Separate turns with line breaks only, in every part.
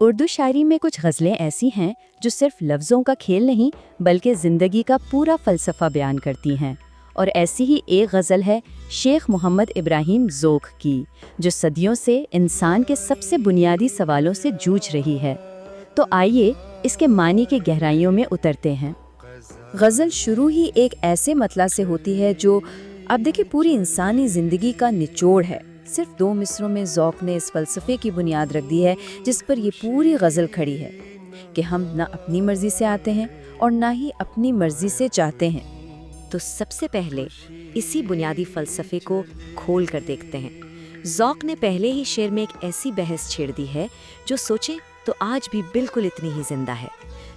اردو شاعری میں کچھ غزلیں ایسی ہیں جو صرف لفظوں کا کھیل نہیں بلکہ زندگی کا پورا فلسفہ بیان کرتی ہیں، اور ایسی ہی ایک غزل ہے شیخ محمد ابراہیم ذوق کی، جو صدیوں سے انسان کے سب سے بنیادی سوالوں سے جوجھ رہی ہے۔ تو آئیے اس کے معنی کی گہرائیوں میں اترتے ہیں۔ غزل شروع ہی ایک ایسے مطلع سے ہوتی ہے جو اب دیکھیں پوری انسانی زندگی کا نچوڑ ہے۔ صرف 2 مصروں میں ذوق نے اس فلسفے کی بنیاد رکھ دی ہے جس پر یہ پوری غزل کھڑی ہے کہ ہم نہ اپنی مرضی سے آتے ہیں اور نہ ہی اپنی مرضی سے چاہتے ہیں۔
تو سب سے پہلے اسی بنیادی فلسفے کو کھول کر دیکھتے ہیں۔ ذوق نے پہلے ہی شعر میں ایک ایسی بحث چھیڑ دی ہے جو سوچیں تو آج بھی بالکل اتنی ہی زندہ ہے۔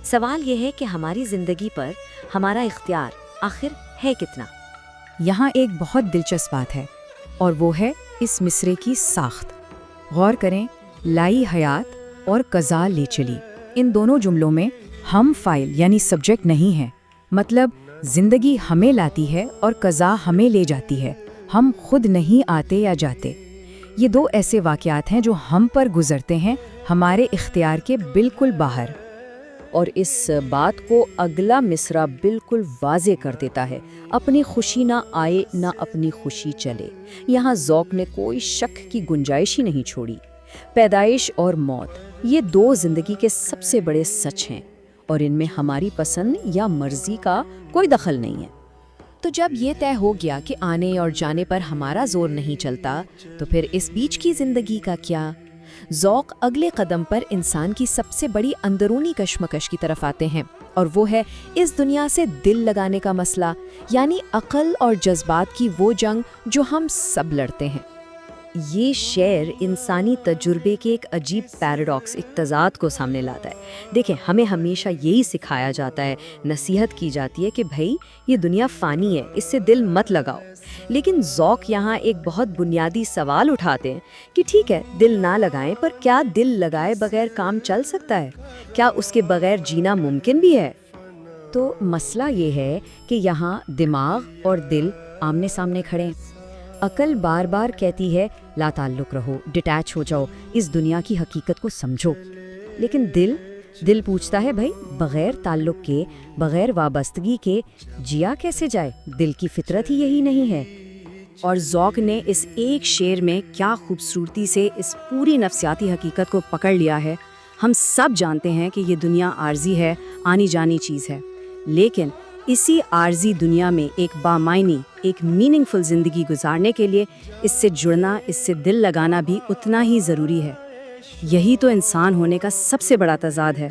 سوال یہ ہے کہ ہماری زندگی پر ہمارا اختیار آخر ہے کتنا؟
یہاں ایک بہت دلچسپ بات ہے اور وہ ہے اس مصرے کی ساخت۔ غور کریں، لائی حیات اور قضا لے چلی، ان دونوں جملوں میں ہم فاعل یعنی سبجیکٹ نہیں ہے۔ مطلب زندگی ہمیں لاتی ہے اور قضا ہمیں لے جاتی ہے، ہم خود نہیں آتے یا جاتے۔ یہ 2 ایسے واقعات ہیں جو ہم پر گزرتے ہیں، ہمارے اختیار کے بالکل باہر۔
اور اس بات کو اگلا مصرع بالکل واضح کر دیتا ہے، اپنی خوشی نہ آئے نہ اپنی خوشی چلے۔ یہاں ذوق نے کوئی شک کی گنجائش ہی نہیں چھوڑی۔ پیدائش اور موت، یہ 2 زندگی کے سب سے بڑے سچ ہیں، اور ان میں ہماری پسند یا مرضی کا کوئی دخل نہیں ہے۔
تو جب یہ طے ہو گیا کہ آنے اور جانے پر ہمارا زور نہیں چلتا، تو پھر اس بیچ کی زندگی کا کیا؟ ذوق اگلے قدم پر انسان کی سب سے بڑی اندرونی کشمکش کی طرف آتے ہیں، اور وہ ہے اس دنیا سے دل لگانے کا مسئلہ، یعنی عقل اور جذبات کی وہ جنگ جو ہم سب لڑتے ہیں۔ یہ شعر انسانی تجربے کے ایک عجیب پیراڈاکس، ایک تضاد کو سامنے لاتا ہے۔ دیکھیں، ہمیں ہمیشہ یہی سکھایا جاتا ہے، نصیحت کی جاتی ہے کہ بھائی یہ دنیا فانی ہے، اس سے دل مت لگاؤ۔ لیکن ذوق یہاں ایک بہت بنیادی سوال اٹھاتے ہیں کہ ٹھیک ہے دل نہ لگائیں، پر کیا دل لگائے بغیر کام چل سکتا ہے؟ کیا اس کے بغیر جینا ممکن بھی ہے؟ تو مسئلہ یہ ہے کہ یہاں دماغ اور دل آمنے سامنے کھڑے ہیں۔ عقل بار بار کہتی ہے لا تعلق رہو، ڈیٹیچ ہو جاؤ، اس دنیا کی حقیقت کو سمجھو۔ لیکن دل پوچھتا ہے بھائی بغیر تعلق کے، بغیر وابستگی کے جیا کیسے جائے؟ دل کی فطرت ہی یہی نہیں ہے۔ اور ذوق نے اس ایک شعر میں کیا خوبصورتی سے اس پوری نفسیاتی حقیقت کو پکڑ لیا ہے۔ ہم سب جانتے ہیں کہ یہ دنیا عارضی ہے، آنی جانی چیز ہے، لیکن اسی عارضی دنیا میں ایک بامعنی، ایک میننگ فل زندگی گزارنے کے لیے اس سے جڑنا، اس سے دل لگانا بھی اتنا ہی ضروری ہے۔ یہی تو انسان ہونے کا سب سے بڑا تضاد ہے۔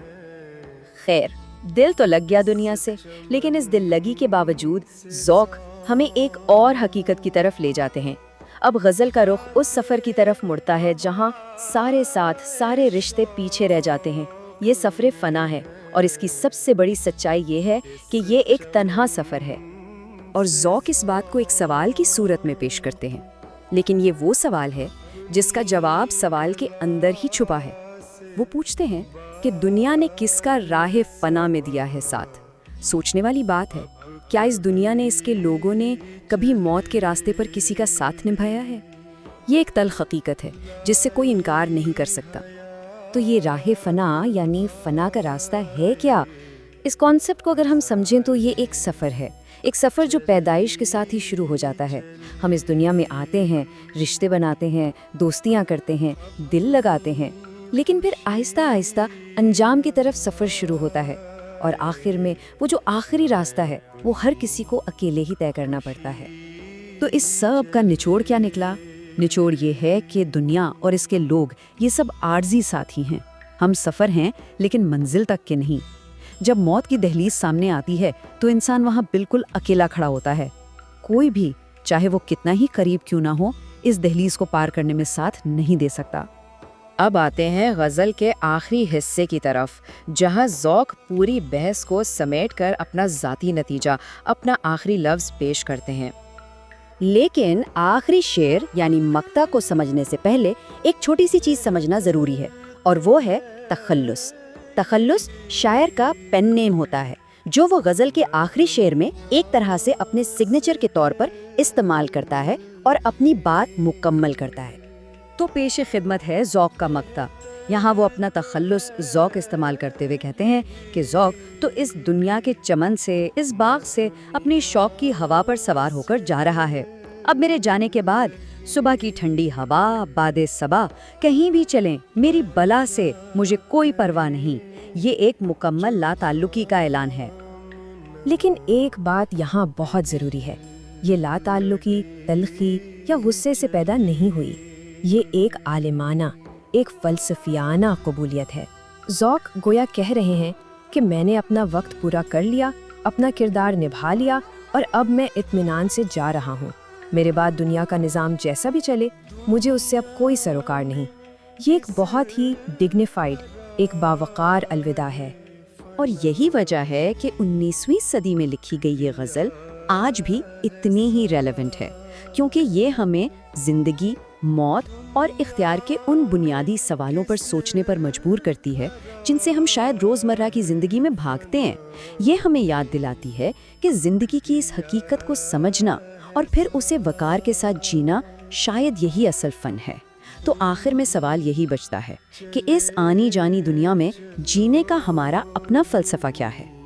خیر، دل تو لگ گیا دنیا سے، لیکن اس دل لگی کے باوجود ذوق ہمیں ایک اور حقیقت کی طرف لے جاتے ہیں۔ اب غزل کا رخ اس سفر کی طرف مڑتا ہے جہاں سارے ساتھ، سارے رشتے پیچھے رہ جاتے ہیں۔ یہ سفر فنا ہے، اور اس کی سب سے بڑی سچائی یہ ہے کہ یہ ایک تنہا سفر ہے۔
اور ذوق اس بات کو ایک سوال کی صورت میں پیش کرتے ہیں، لیکن یہ وہ سوال ہے جس کا جواب سوال کے اندر ہی چھپا ہے۔ وہ پوچھتے ہیں کہ دنیا نے کس کا راہ فنا میں دیا ہے ساتھ؟ سوچنے والی بات ہے، کیا اس دنیا نے، اس کے لوگوں نے کبھی موت کے راستے پر کسی کا ساتھ نبھایا ہے؟ یہ ایک تلخ حقیقت ہے جس سے کوئی انکار نہیں کر سکتا۔ تو یہ راہ فنا یعنی فنا کا راستہ ہے کیا؟ اس کانسیپٹ کو اگر ہم سمجھیں تو یہ ایک سفر ہے، ایک سفر جو پیدائش کے ساتھ ہی شروع ہو جاتا ہے۔ ہم اس دنیا میں آتے ہیں، رشتے بناتے ہیں، دوستیاں کرتے ہیں، دل لگاتے ہیں، لیکن پھر آہستہ آہستہ انجام کی طرف سفر شروع ہوتا ہے، اور آخر میں وہ جو آخری راستہ ہے وہ ہر کسی کو اکیلے ہی طے کرنا پڑتا ہے۔
تو اس سب کا نچوڑ کیا نکلا؟ نچوڑ یہ ہے کہ دنیا اور اس کے لوگ یہ سب عارضی ساتھی ہیں۔ ہم سفر ہیں لیکن منزل تک کے نہیں۔ جب موت کی دہلیز سامنے آتی ہے تو انسان وہاں بالکل اکیلا کھڑا ہوتا ہے۔ کوئی بھی، چاہے وہ کتنا ہی قریب کیوں نہ ہو، اس دہلیز کو پار کرنے میں ساتھ نہیں دے سکتا۔
اب آتے ہیں غزل کے آخری حصے کی طرف، جہاں ذوق پوری بحث کو سمیٹ کر اپنا ذاتی نتیجہ، اپنا آخری لفظ پیش کرتے ہیں۔ لیکن آخری شعر یعنی مقطع کو سمجھنے سے پہلے ایک چھوٹی سی چیز سمجھنا ضروری ہے، اور وہ ہے تخلص۔ تخلص شاعر کا پین نیم ہوتا ہے، جو وہ غزل کے آخری شعر میں ایک طرح سے اپنے سگنیچر کے طور پر استعمال کرتا ہے اور اپنی بات مکمل کرتا ہے۔
تو پیش خدمت ہے ذوق کا مقطع۔
یہاں وہ اپنا تخلص ذوق استعمال کرتے ہوئے کہتے ہیں کہ ذوق تو اس دنیا کے چمن سے، اس باغ سے اپنی شوق کی ہوا پر سوار ہو کر جا رہا ہے۔ اب میرے جانے کے بعد صبح کی ٹھنڈی ہوا، باد صبا، کہیں بھی چلیں، میری بلا سے مجھے کوئی پرواہ نہیں۔ یہ ایک مکمل لا تعلقی کا اعلان ہے۔
لیکن ایک بات یہاں بہت ضروری ہے، یہ لا تعلقی، تلخی یا غصے سے پیدا نہیں ہوئی، یہ ایک عالمانہ، ایک فلسفیانہ قبولیت ہے۔ ذوق گویا کہہ رہے ہیں کہ میں نے اپنا وقت پورا کر لیا، اپنا کردار نبھا لیا، اور اب میں اطمینان سے جا رہا ہوں۔ میرے بعد دنیا کا نظام جیسا بھی چلے، مجھے اس سے اب کوئی سروکار نہیں۔ یہ ایک بہت ہی ڈگنیفائڈ، ایک باوقار الوداع ہے۔
اور یہی وجہ ہے کہ 19ویں صدی میں لکھی گئی یہ غزل آج بھی اتنی ہی ریلیونٹ ہے، کیونکہ یہ ہمیں زندگی، موت اور اختیار کے ان بنیادی سوالوں پر سوچنے پر مجبور کرتی ہے جن سے ہم شاید روزمرہ کی زندگی میں بھاگتے ہیں۔ یہ ہمیں یاد دلاتی ہے کہ زندگی کی اس حقیقت کو سمجھنا اور پھر اسے وقار کے ساتھ جینا شاید یہی اصل فن ہے۔ تو آخر میں سوال یہی بچتا ہے کہ اس آنی جانی دنیا میں جینے کا ہمارا اپنا فلسفہ کیا ہے؟